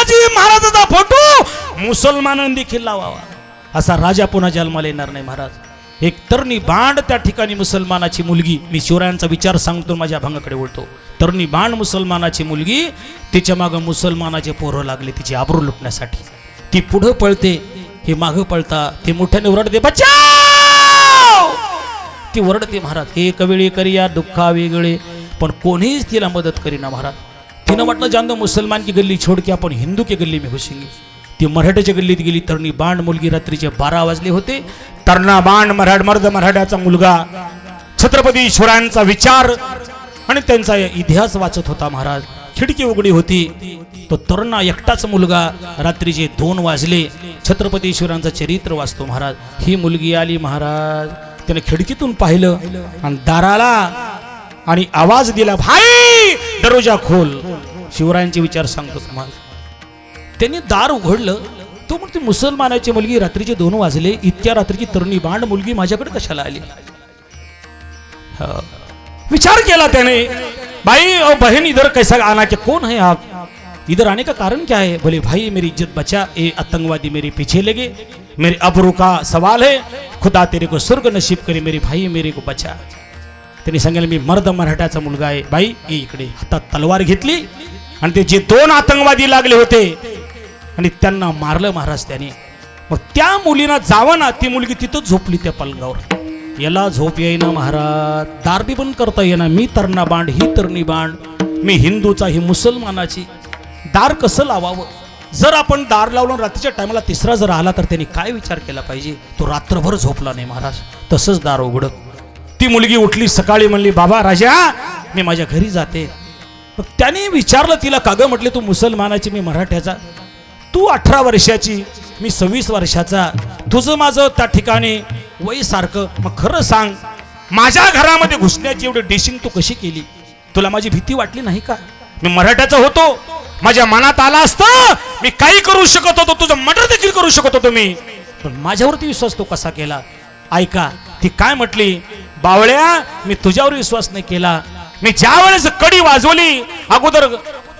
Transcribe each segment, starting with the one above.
शिवाजी महाराजाचा फोटो मुसलमानांनी देखील लावावा, असा राजा पुन्हा जन्माला येणार नाही महाराज. एक तरणी बांड त्या ठिकाणी मुसलमानाची मुलगी, मी शिवरायांचा विचार सांगतो माझ्या अभंगाकडे वळतो. तरणी बांड मुसलमानाची मुलगी, तिच्या मागं मुसलमानाचे पोरं लागले तिची आबरू लुटण्यासाठी. ती पुढं पळते, हे मागं पळता, ते मोठ्याने ओरडते बचाव, ती ओरडते महाराज एक वेळी करिया दुःखा वेगळे, पण कोणीच तिला मदत करीना महाराज. तिनं म्हटलं जान दो मुसलमान की गल्ली छोड़ के आपण हिंदू की गल्ली में घुसेंगे. ती मराठ्याच्या गल्लीत गेली. तरणी बांड मुलगी, रात्रीचे 12 वाजले होते. तरणा बांड मराठ्याचा मुलगा छत्रपती शिवरायांचा विचार आणि त्यांचा इतिहास वाचत होता महाराज. खिडकी उघडी होती. तो तरुणा एकटाच मुलगा, रात्रीचे 2 वाजले, छत्रपती शिवरायांचं चरित्र वाचतो महाराज. ही मुलगी आली महाराज, त्याने खिडकीतून पाहिलं आणि दाराला आणि आवाज दिला, भाई दरवाजा खोल. शिवरायांचे विचार सांगतो तुम्हाला. त्यांनी दार उघडलं. तो म्हणते मुसलमानाची मुलगी, रात्रीचे 2 वाजले, इतक्या रात्रीची तरणी बांड मुलगी माझ्याकडे कशाला आली. विचार केला त्याने, भाई ओ बहन इधर कैसा आना, क्या कौन है आप, इधर आने का कारण क्या है. बोले भाई मेरी इज्जत बचा, ये आतंकवादी मेरे पीछे लगे, मेरे अबरू का सवाल है, खुदा तेरे को स्वर्ग नसीब करे, मेरे भाई मेरे को बचा. त्यांनी सांगितलं मी मर्द मराठ्याचा मुलगा आहे. बाई ये इकडे. हातात तलवार घेतली आणि ते जे 2 आतंकवादी लागले होते आणि त्यांना मारलं महाराज त्याने. मग त्या मुलीना जावं ना, ती मुलगी तिथंच झोपली त्या पलंगावर. याला झोप येईना महाराज, दार बी बंद करता येईना. मी तरणा बांड, ही तरणी बांड, मी हिंदूचा, ही मुसलमानाची. दार कसं लावावं. जर आपण दार लावलं रात्रीच्या टायमाला तिसरा जर आला तर त्यांनी काय विचार केला पाहिजे. तो रात्रभर झोपला नाही महाराज. तसंच दार उघडं. ती मुलगी उठली, सकाळी म्हणली बाबा राजा मी माझ्या घरी जाते. मग त्याने विचारलं तिला, का गं म्हटले तू मुसलमानाची, मी मराठ्याचा. तू 18 वर्षाची, मी 26 वर्षाचा, तुझं माझं त्या ठिकाणी वय सारखं. मग खरं सांग, माझ्या घरामध्ये घुसण्याची एवढी डिशिंग तू कशी केली. तुला माझी भीती वाटली नाही का. मी मराठ्याचा होतो, माझ्या मनात आला असतं मी काही करू शकत होतो, तुझं मर्डर देखील करू शकत होतो मी, पण माझ्यावरती विश्वास तो कसा केला. ऐका ती काय म्हटली, बावळ्या मी तुझ्यावर विश्वास नाही केला. मी ज्या वेळेस कडी वाजवली, अगोदर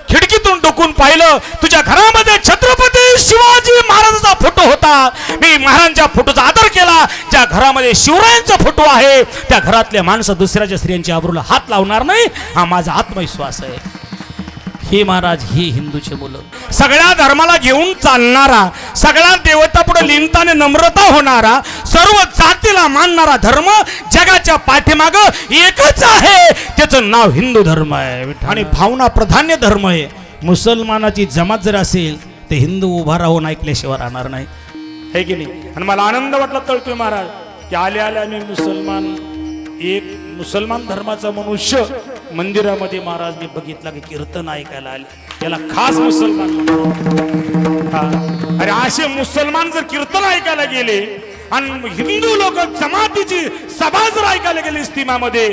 खिडकीतून डोकून पाहिलं, तुझ्या घरामध्ये छत्रपती शिवाजी महाराजांचा फोटो होता. मी महाराजांच्या फोटोचा आदर केला. ज्या घरामध्ये शिवरायांचा फोटो आहे त्या घरातल्या माणसं दुसऱ्याच्या स्त्रियांच्या आबरूला हात लावणार नाही, हा माझा आत्मविश्वास आहे. हे महाराज, हे हिंदूचे मुलं, सगळ्या धर्माला घेऊन चालणारा, सगळ्या देवता पुढे लिंताने नम्रता होणारा, सर्व जातीला मानणारा धर्म जगाच्या पाठीमाग एकच आहे, त्याचं नाव हिंदू धर्म आहे. आणि भावना प्राधान्य धर्म आहे. मुसलमानाची जमात जर असेल तर हिंदू उभा राहून ऐकल्याशिवाय राहणार नाही, है की नाही. आणि मला आनंद वाटला तळतोय महाराज की आले आले आम्ही मुसलमान, एक मुसलमान धर्माचा मनुष्य मंदिरामध्ये महाराज मी बघितला की कीर्तन ऐकायला आले. याला खास मुसलमान म्हणतात. अरे असे मुसलमान जर कीर्तन ऐकायला गेले आणि हिंदू लोक जमातीची सभा जर ऐकायला गेली इस्तिमामध्ये,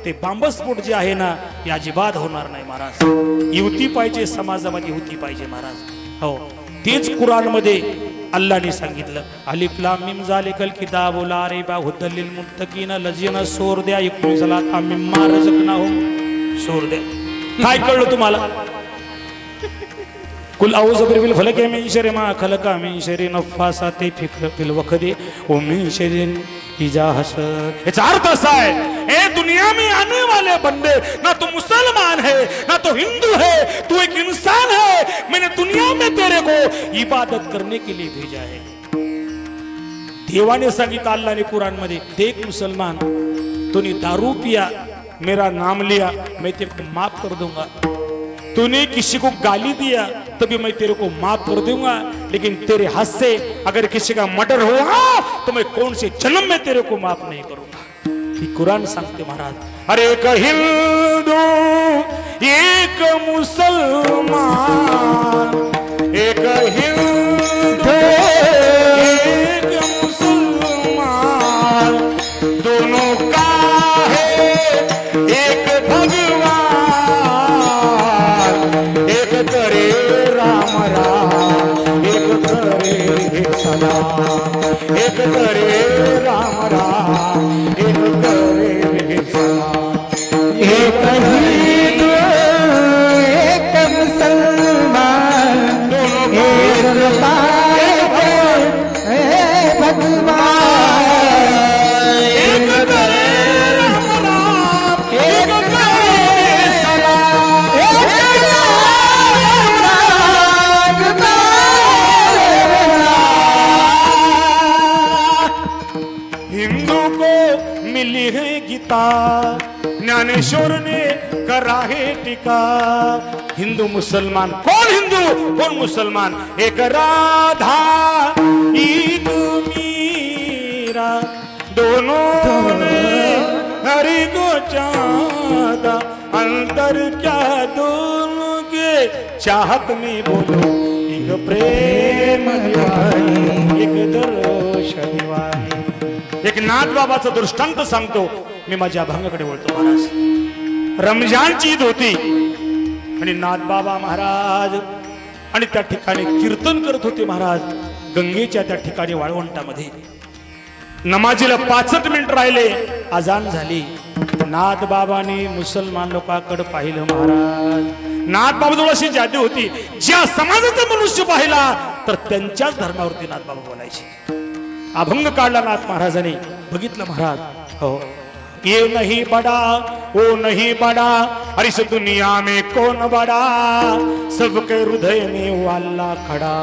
ते बांबस्फोट जे आहे ना हे अजिबात होणार नाही महाराज. युती पाहिजे, समाजामध्ये युती पाहिजे महाराज. हो, तेच कुराण मध्ये अल्लाहने सांगितलं, अलिफ लाम मीम जालिकल किताबु ला रैबा हुदल लिल मुत्तकीन लजीना सोर द्या 19 मिम्मा रज़क़नाहुम, सोर द्या. काय कळलं तुम्हाला. कुल औज़ु बिरबिल फलक मिन शर्रि मा खलक मिन शर्रि नफ्फासाति फिल वक़द व मिन शर्रि इजा हसद. याचा अर्थ असा है, ए दुनिया में आने वाले बंदे, ना तो मुसलमान है ना तो हिंदू है, तू एक इंसान है. मैंने दुनिया में तेरे को इबादत करने के लिए भेजा है. देवाने सांगितलं अल्लाह ने कुरान मध्ये, देख मुसलमान, तूने दारू पिया, मेरा नाम लिया, मैं तेरे को माफ कर दूंगा. तूने किसी को गाली दिया तभी मैं तेरे को माफ कर दूंगा, लेकिन तेरे हाथ से अगर किसी का मर्डर हुआ तो मैं कौन से जन्म में तेरे को माफ नहीं करूंगा. ये कुरान सांगते महाराज. अरे एक हिंदू एक मुसलमान, एक हिंदू एक मुसलमान, दोनों का है एक भगवान. एक करे राम राम, एक करे सलाम, एक करे राम राम, एक करे सलाम. एक हिंदू एक मुसलमान, दोनों ज्ञानेश्वर ने करा है टीका। हिंदू मुसलमान, कौन हिंदू कौन मुसलमान, एक राधा ईद मीरा, दोनों ने हरि को चाहा, अंतर क्या दोनों के चाहत में बोलो, एक प्रेम दिवाली एक दर्शन दिवाली। एक नाथ बाबाचं दृष्टांत सांगतो मी माझ्या अभंगाकडे वळतो महाराज। रमजानची ईद होती आणि नाथ बाबा महाराज आणि त्या ठिकाणी कीर्तन करत होते महाराज, गंगेच्या त्या ठिकाणी वाळवंटामध्ये। नमाजीला 65 मिनिट राहिले, अजान झाली। नाथ बाबांनी मुसलमान लोकांकडे पाहिलं महाराज। नाथ बाबाजवळ अशी जादू होती, ज्या समाजाचा मनुष्य पाहिला तर त्यांच्याच धर्मावरती नाथ बाबा बोलायचे। अभंग काढला नाथ महाराजांनी, बघितलं महाराज, हो ये नहीं बड़ा वो नहीं बड़ा, अरे इस दुनिया में कौन बड़ा, सबके हृदय में वो अल्लाह खड़ा।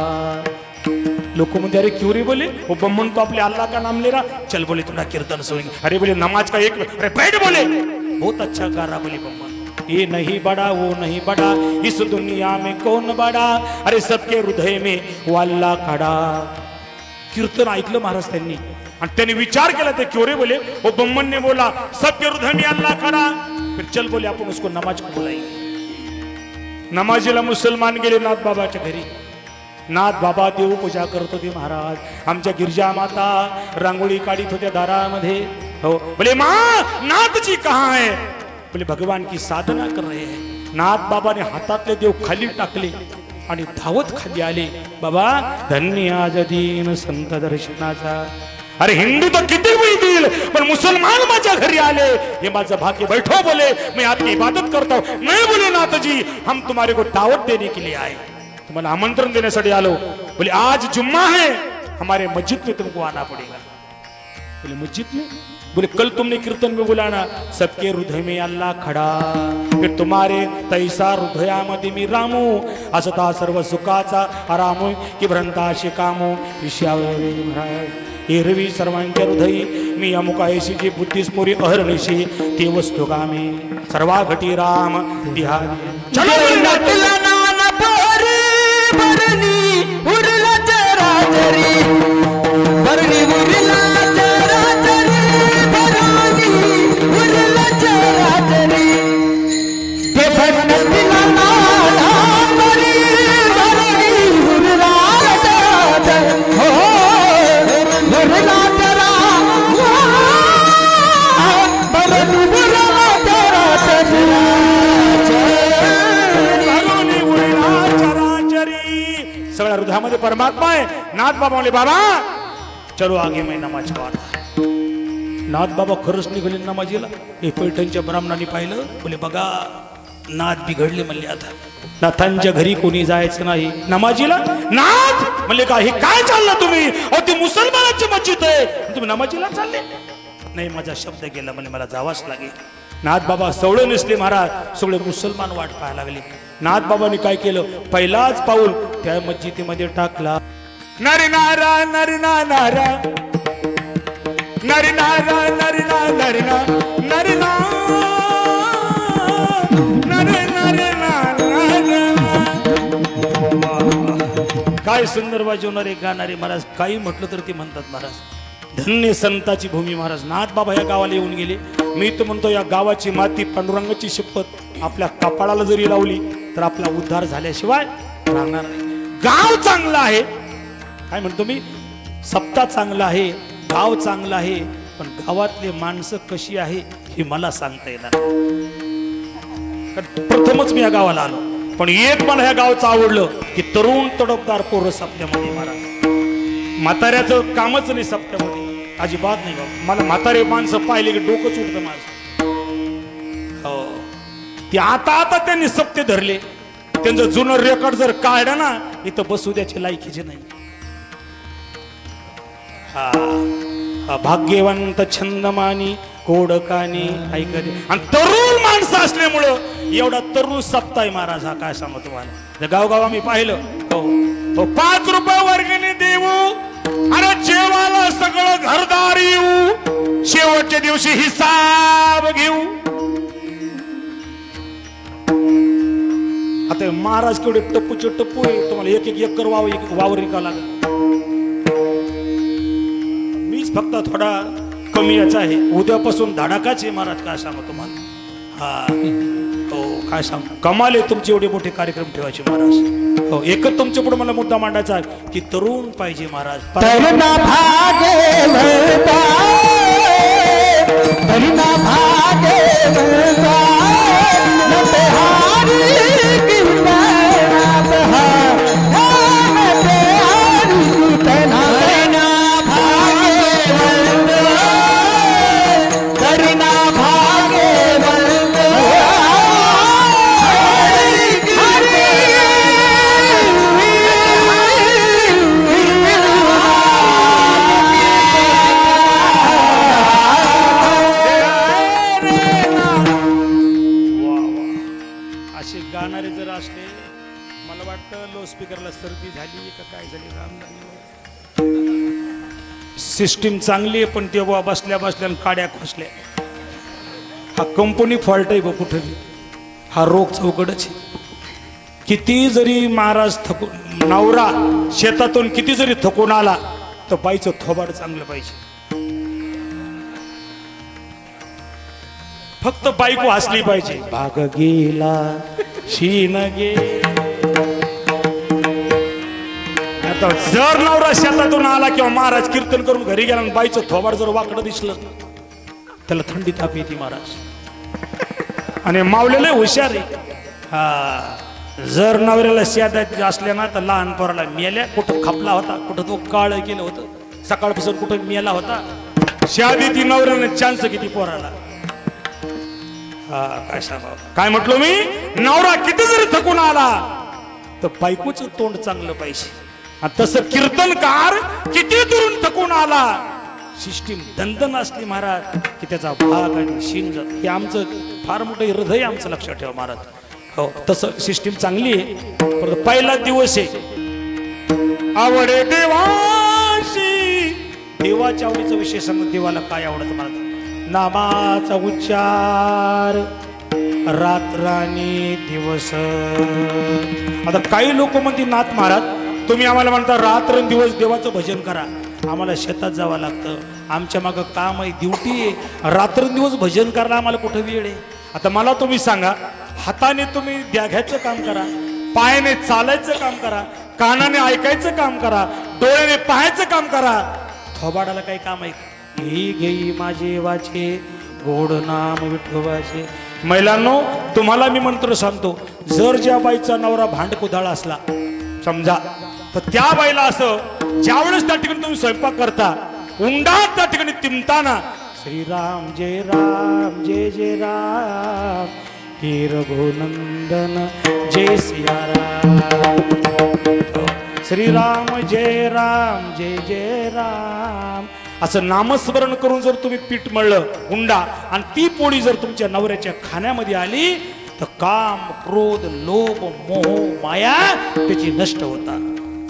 लोग मुझे अरे क्यों रे बोले, वो बम्मन तो अपने अल्लाह का नाम ले रहा, चल बोले थोड़ा कीर्तन सुनेंगे। अरे बोले नमाज का एक, अरे बैठ बोले, बहुत अच्छा गा रहा बोले बम्मन। ये नहीं बड़ा वो नहीं बड़ा, इस दुनिया में कौन बड़ा, अरे सबके हृदय में वो अल्लाह खड़ा। कीर्तन ऐकलं महाराज त्यांनी आणि त्यांनी विचार केला, ते क्यों रे बोले, वो बम्मन ने बोला सबके हृदय में अल्लाह खड़ा, फिर चल बोले आपण उसको नमाज को बुलाएंगे। नमाजीला मुसलमान गेले नाथ बाबाच्या घरी। नाथ बाबा देव पूजा करत होते महाराज। आमच्या गिरजा माता रांगोळी काढीत होत्या दारामध्ये। हो बोले माँ नाथ जी कहाँ है, बोले भगवान की साधना कर रहे हैं। नाथ बाबा ने हातातले देव खाली टाकले आणि धावत खाली आले। बाबा धन्य आज दीन संत दर्शनाचा। अरे हिंदू तो किती बोलतील, पण मुसलमान माझ्या घरी आले, ये माझं भाग्य। बैठो बोले, मैं आपकी इबादत करता हूँ। नहीं बोले नाथ जी, हम तुम्हारे को दावत देने के लिए आए, तुम्हाला आमंत्रण देण्यासाठी आलो। बोले आज जुम्मा है, हमारे मस्जिद में तुमको आना पड़ेगा। बोले मस्जिद में, बोले कल तुमने कीर्तन में बोला ना, सबके हृदय में अल्लाह खड़ा, फिर तुम्हारे तैसा हृदयामध्ये मी रामू, असता सर्व सुखाचा आरामू की भ्रंताशी कामू विषयावर महाराज। एरवी सर्वांच्या हृदयी मी अमुकायशी जी बुद्धिस्पुरी अहर्निशी ती वस्तू कामे सर्वा घटी राम दिहा। चलो भरणी उरला चराचरी, भरणी उरला चराचरी, भरणी उरला चराचरी, ते भटकला नाला भरी, भरणी उरला चराचरी, हो उरला चरा, भरणी उरला चराचरी, सगळ्या हृदयामध्ये परमात्मा आहे। नाथ बाबा बोले बाबा चलो आगे मैं नमाज पढ़ा। नाथ बाबा खरंच निघाले नमाजीला। हे पैठणच्या ब्राह्मणांनी पाहिलं, बोले बघा नाथ बिघडले म्हणले, आता नाथांच्या घरी कोणी जायचं नाही नमाजीला। नाथ म्हणले का हे काय चाललं तुम्ही, अहो ती मुसलमानाची मस्जिद आहे, तुम्ही नमाजीला चालले। नाही माझा शब्द गेला, म्हणजे मला जावाच लागेल। नाथ बाबा सवळे नसले महाराज, सगळे मुसलमान वाट पाहायला लागले। नाथ बाबांनी काय केलं, पहिलाच पाऊल त्या मस्जिदीमध्ये टाकला। नरी नारा नरी नारा नरी नारा नरी ना नरी ना नरी ना नरी नरी काय सुंदर वाजवणारे गाणारे महाराज, काही म्हटलं तर ते म्हणतात महाराज। धन्य संताची भूमी महाराज। नाथ बाबा या गावाला येऊन गेले। मी तर म्हणतो या गावाची माती पांडुरंगाची शपथ आपल्या कपाळाला जरी लावली तर आपला उद्धार झाल्याशिवाय राहणार नाही। गाव चांगला आहे, काय म्हणतो मी, सप्ताह चांगला आहे, गाव चांगला आहे, पण गावातले माणसं कशी आहे हे मला सांगता येणार। प्रथमच मी या गावाला आलो, पण एक मला या गावचं आवडलं की तरुण तडफदार पोरं सप्त्यामध्ये महाराज। म्हाताऱ्याचं कामच नाही सप्त्यामध्ये, अजिबात नाही बाबा। मला म्हातारे माणसं पाहिले की डोकंच उठतं माझं। हो ते आता त्यांनी सप्ते धरले, त्यांचं जुनं रेकॉर्ड जर काढलं ना, इथं बसू द्याची लायकीचे नाही। हा भाग्यवंत छंदमानी कोडकानी ऐकते, आणि तरुण माणसं असल्यामुळं एवढा तरुण सप्ताह आहे महाराज। हा काय सांगतो तुम्हाला, गावगाव आम्ही पाहिलं। हो 5 रुपये वर्गणी देऊ, अरे जेवायला सगळं घरदार येऊ, शेवटच्या दिवशी हिसाब घेऊ। आता महाराज केवढे टप्पूचे टप्पू आहे, तुम्हाला एक एक एकर वावर विकावं लागेल. मीच फक्त थोडा कमी याचा आहे. उद्यापासून धडाकाच आहे महाराज, काय सांगू तुम्हाला. हा हो काय सांग, कमाल आहे तुमचे एवढे मोठे कार्यक्रम ठेवायचे महाराज. हो एकच तुमच्या पुढे मला मुद्दा मांडायचा आहे की तरुण पाहिजे महाराज. तरुणा भागे वळता, तरुणा भागे वळता, नटहारी किंवा बहार, नटहारी तरुणा भागे वळता, तरुणा भागे वळता. गाणारे जर असले, मला वाटतं लो स्पीकरला सर्दी झाली का काय झाली, राम सिस्टीम चांगली आहे पण तेव्हा बसल्या बसल्या काड्या खोसल्या. हा कंपनी फॉल्ट आहे बा कुठे, हा रोग चौकडच आहे. किती जरी महाराज थकून, नवरा शेतातून किती जरी थकून आला तर बाईचं थोबाड चांगलं पाहिजे. फक्त बायको हसली पाहिजे. भाग गेला शीन गे. आता जर नवरा शेतातून आला किंवा महाराज कीर्तन करून घरी गेला आणि बाईचं थोबाड जर वाकडं दिसलं त्याला थंडी ताप येते महाराज. आणि मावलेलं हुशार आहे. हा जर नवऱ्याला शेतात असल्या ना तर लहान पोराला मेल्या, कुठं खपला होता, कुठं तो काळ केलं होतं, सकाळपासून कुठं मेला होता. शादी ती नवऱ्याने चान्स किती पोराला. हा काय सांगा, काय म्हटलो मी, नवरा किती जरी थकून आला तर बायकोचं तोंड चांगलं पाहिजे. तसं कीर्तनकार किती दुरून थकून आला, सिस्टीम दंदन असली महाराज की त्याचा भाग आणि शिंग जात. हे आमचं फार मोठं हृदय आमचं लक्षात ठेवा महाराज. हो तसं सिस्टीम चांगली आहे. परंतु पहिला दिवस आहे आवडे देवाशी, देवाच्या आवडीचा विषय सांगतो. देवाला काय आवडतं महाराज, नामाचा उच्चार रात्रानी दिवस. आता काही लोक म्हणते नाथ महाराज तुम्ही आम्हाला म्हणता रात्र दिवस देवाचं भजन करा, आम्हाला शेतात जावं लागतं, आमच्या मागं काम आहे, ड्युटी आहे, रात्रंदिवस भजन करायला आम्हाला कुठं वेळ आहे. आता मला तुम्ही सांगा, हाताने तुम्ही द्याघ्याचं काम करा, पायाने चालायचं काम करा, कानाने ऐकायचं काम करा, डोळ्याने पाहायचं काम करा, थोबाडाला काही काम आहे. ही घेई माझे वाचे गोड नाम विठोबाचे. महिलांनो तुम्हाला मी मंत्र सांगतो, जर ज्या बाईचा नवरा भांडकुदळ असला समजा, तर त्या बाईला असं ज्यावेळेस त्या ठिकाणी तुम्ही स्वयंपाक करता, उंडात त्या ठिकाणी तिमताना श्रीराम जय राम जय जय राम, हे रघुनंदन जय सियाराम, श्रीराम जय राम जय जय राम असं नामस्मरण करून जर तुम्ही पीठ मळलं उंडा आणि ती पोळी जर तुमच्या नवऱ्याच्या खाण्यामध्ये आली तर काम क्रोध लोभ मोह माया त्याची नष्ट होतात.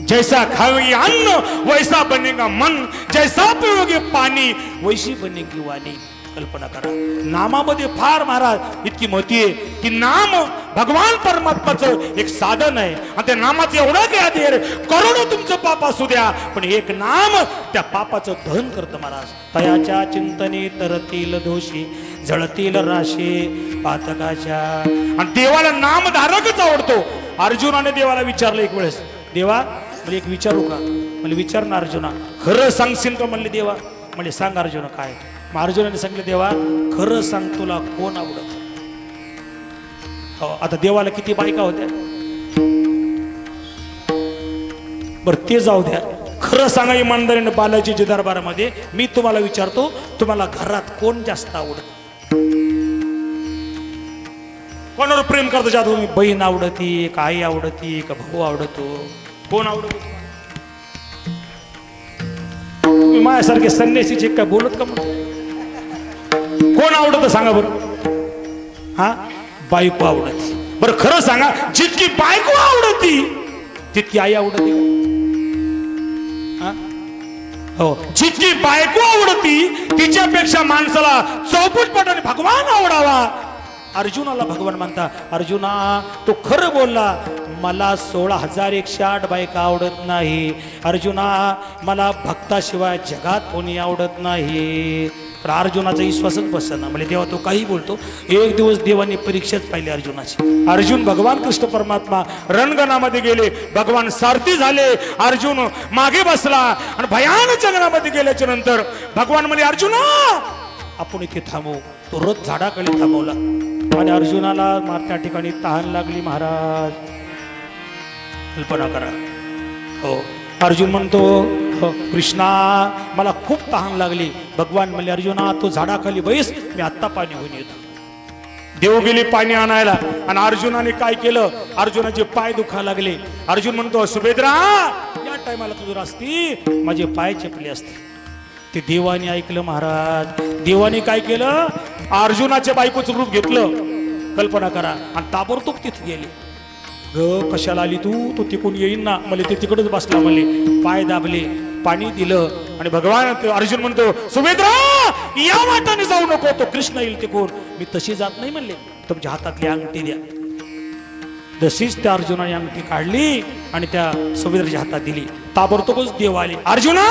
जैसा खाओगे अन्न वैसा बनेगा मन, जैसा पिओगे पाणी वैसी बनेगी वाणी. कल्पना करा, नामामध्ये फार महाराज इतकी महती आहे की नाम भगवान परमात्माचं एक साधन आहे आणि त्या नामाचं एवढं काय अधीर, करोडो तुमचं पाप असू द्या पण एक नाम त्या पापाचं दहन करतं महाराज. तयाच्या चिंतने तरतील दोषी जळतील राशे पातकाच्या. आणि देवाला नामधारकच आवडतो. अर्जुनाने देवाला विचारलं एक वेळेस, देवा मला एक विचारू का? मला विचार ना अर्जुना, खरं सांगशील का? म्हणले देवा. म्हणजे सांग अर्जुना काय? मग अर्जुनाने सांगितलं, देवा खरं सांग तुला कोण आवडत? हो आता देवाला किती बायका होत्या बरं ते जाऊ द्या, खरं सांगा इमानदारीने बालाजीच्या दरबारामध्ये मी तुम्हाला विचारतो, तुम्हाला घरात कोण जास्त आवडत? कोणावर प्रेम करतो जातो तुम्ही? बहीण आवडती का आई आवडती का भाऊ आवडतो? कोण आवडतो? तुम्ही माझ्यासारखे संन्यासीचे काय बोलत का? कोण आवडतं सांगा बरं? हा बायको आवडती. बरं खरं सांगा, जितकी बायको आवडती तितकी आई आवडते का? हो, जितकी बायको आवडती तिच्यापेक्षा माणसाला चौपटपटाने भगवान आवडावा अर्जुनाला भगवान म्हणता, अर्जुना तू खरं बोलला, मला 16,108 बायका आवडत नाही. अर्जुना मला भक्ताशिवाय जगात कोणी आवडत नाही. तर अर्जुनाचा विश्वासच बसना. म्हणजे देवा तो काही बोलतो. एक दिवस देवाने परीक्षाच पाहिली अर्जुनाची. अर्जुन भगवान कृष्ण परमात्मा रणगणामध्ये गेले, भगवान सारथी झाले, अर्जुन मागे बसला आणि भयानक जंगलामध्ये गेल्याच्या नंतर भगवान म्हणे, अर्जुना आपण इथे थांबू. तो रथ झाडाखाली थांबवला आणि अर्जुनाला त्या ठिकाणी तहान लागली. महाराज कल्पना करा. हो, अर्जुन म्हणतो, कृष्णा मला खूप तहान लागली. भगवान म्हणले, अर्जुना तू झाडाखाली बैस, मी आत्ता पाणी घेऊन येतो. देव गेले पाणी आणायला आणि अर्जुनाने काय केलं, अर्जुनाचे पाय दुखा लागले. अर्जुन म्हणतो, सुभेद्रा या टायमाला तुझं असती माझे पाय चेपले असते. ते देवाने ऐकलं. महाराज देवाने काय केलं, अर्जुनाच्या बायकोचं रूप घेतलं. कल्पना करा. आणि ताबडतोब तिथे गेले. ग कशाला आली तू, तू तिकून येईन ना. मला ते तिकडच बसला. मला पाय दाबले, पाणी दिलं आणि भगवान अर्जुन म्हणतो, सुभेद्रा या वाटाने जाऊ नको, तो कृष्ण येईल तिकून. मी तशी जात नाही म्हणले, तुमच्या हातातली अंगठी द्या. तशीच त्या अर्जुनाने अंगठी काढली आणि त्या सुभेद्राच्या हातात दिली. ताबडतोबच देव आले. अर्जुना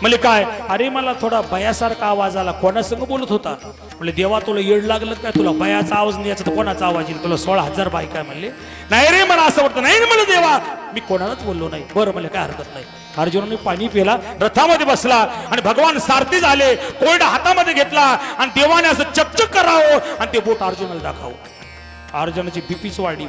म्हणजे काय, अरे मला थोडा बयासारखा आवाज आला. कोणासंग बोलत होता. म्हणजे देवा तुला येड लागलं काय, तुला बयाचा आवाज नाही याचा तर कोणाचा आवाज येईल, तुला 16,000 बायका म्हणले. नाही रे मला असं वाटतं. नाही मला देवा मी कोणालाच बोललो नाही. बरं मला काय हरकत नाही. अर्जुनाने पाणी पिला, रथामध्ये बसला आणि भगवान सारथी झाले. कोरडा हातामध्ये घेतला आणि देवाने असं चकचक करावं आणि ते बोट अर्जुनाला दाखवावं. अर्जुनाची बीपीच वाढली.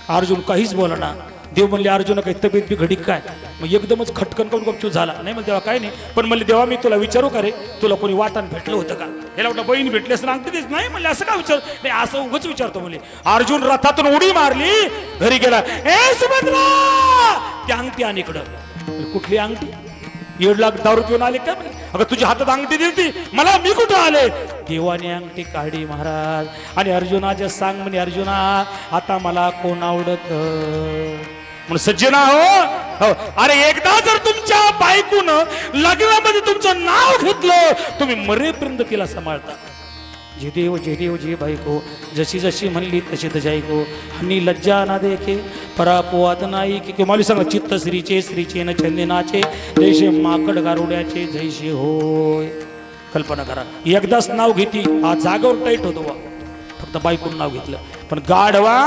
अर्जुन काहीच बोलना. देव म्हणले, अर्जुन काही तब्येत बिघडी काय. मग एकदमच खटकन करून गपचूप झाला. नाही म्हणजे देवा काय नाही, पण म्हणले देवा मी तुला विचारू का रे, तुला कोणी वाटान भेटलं होतं का. याला वाटतं बहीण भेटली असं सांगते तेच नाही म्हणले, असं का विचार नाही, असं उगाच विचारतो म्हणले. अर्जुन रथातून उडी मारली, घरी गेला. ए सुभद्रा ती अंगठी आणि इकडं. कुठली अंगठी, 1,00,000 दारू पिऊन आले का. अगं तुझ्या हातात अंगठी दिली मला, मी कुठं आले. देवाने अंगठी काढली महाराज आणि अर्जुनाच्या सांग म्हणे, अर्जुना आता मला कोण आवडत. म्हणून सज्जना हो, अरे एकदा जर तुमच्या बायकून लग्नामध्ये तुमचं नाव घेतलं, तुम्ही मरेपर्यंत तिला सांभाळता. जे देव जे बायको जशी जशी म्हणली तशी तशी ऐको. आणि लज्जा ना देखे परापोवाद नाही की मला सांगा, चित्त श्रीचे न चंदनाचे जैसे माकड गारुड्याचे जैसे होय. कल्पना करा, एकदाच नाव घेती हा जागेवर टाईट होतो बा. फक्त बायकून नाव घेतलं. पण गाढवा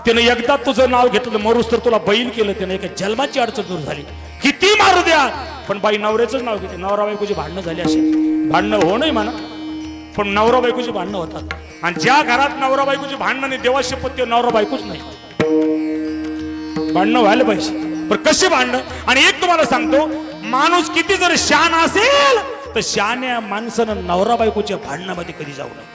त्यानं एकदा तुझं नाव घेतलं, मरूस तर तुला बैल केलं. त्यानं एका जन्माची अडचण दूर झाली. किती मारू द्या पण बाई नवऱ्याचंच नाव घेते. नवरा बायकोची भांडणं झाली, असे भांडणं हो नाही म्हणा, पण नवरा बायकोची भांडणं होतात. आणि ज्या घरात नवरा बायकोची भांडणं नाही, देवा शपथ ते नवरा बायकोच नाही. भांडणं व्हायला पाहिजे, पण कशी भांडणं. आणि एक तुम्हाला सांगतो, माणूस किती जर शान असेल तर शहाण्या माणसानं नवरा बायकोच्या भांडणामध्ये कधी जाऊ नये.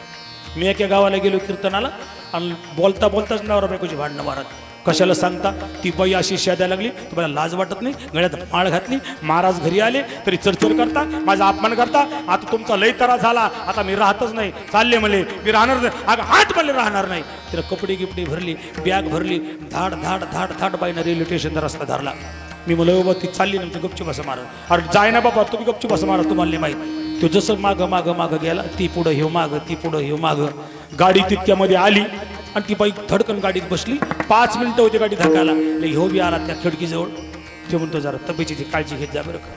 मी एका गावाला गेलो कीर्तनाला आणि बोलता बोलताच नवरा बायकोची भांडणं मारत. कशाला सांगता, ती बाई अशी शेदायला लागली, तुम्हाला लाज वाटत नाही, गळ्यात माळ घातली. महाराज घरी आले तरी चरचर करता, माझा अपमान करता. आता तुमचा लय तरा झाला, आता मी राहतच नाही, चालले म्हणले, मी राहणार नाही. अगं हाट म्हणले राहणार नाही. तिला कपडे गिपडे भरली, बॅग भरली, धाड धाड धाड धाड बाईनं रेल्वे स्टेशनचा रस्ता धरला. मी म्हणलं बाबा ती चालली ना, गपची बसा मारा. अरे जाय ना बाबा, तुम्ही गपची बसा मारा, तुम्हाला नाही माहीत. तो जसं मागं मागं मागं गेला, ती पुढं हेव मागं, ती पुढं हेव मागं. गाडी तितक्यामध्ये आली आणि ती बाई धडकन गाडीत बसली. 5 मिनिटं होती गाडी धकायला. ह्यो बी आला त्या खिडकीजवळ. ते म्हणतो जरा तब्येतीची काळजी घेत जा बरं का.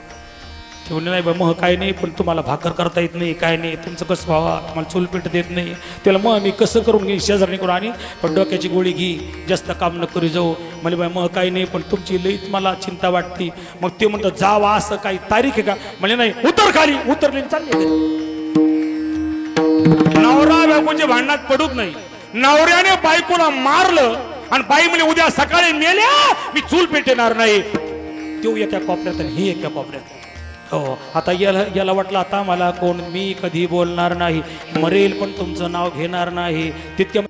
ते म्हणले नाही बा मग काय नाही, पण तुम्हाला भाकर करता येत नाही, काय नाही, तुमचं कसं व्हावा, मला चूल पेट देत नाही. त्याला मग मी कसं करून घेईन, शेजारणी करून आणि पण डोक्याची गोळी घे, जास्त काम न करू जाऊ. म्हणजे बाई मग काही नाही, पण तुमची लईच मला चिंता वाटते. मग ते म्हणतं जावा, असं काही तारीख आहे का. म्हणजे नाही, उतर खाली. उतरले चालले. नवरा बायकोच्या भांडणात पडूच नाही. नवऱ्याने बायकोला मारलं आणि बाई म्हणजे उद्या सकाळी मेल्या मी चूल पेटणार नाही. तो एका कोपऱ्यात आणि ही एका कोपऱ्यात. हो, आता याला वाटलं आता मला कोण, मी कधी बोलणार नाही, मरेल पण तुमचं नाव घेणार नाही. तितक्या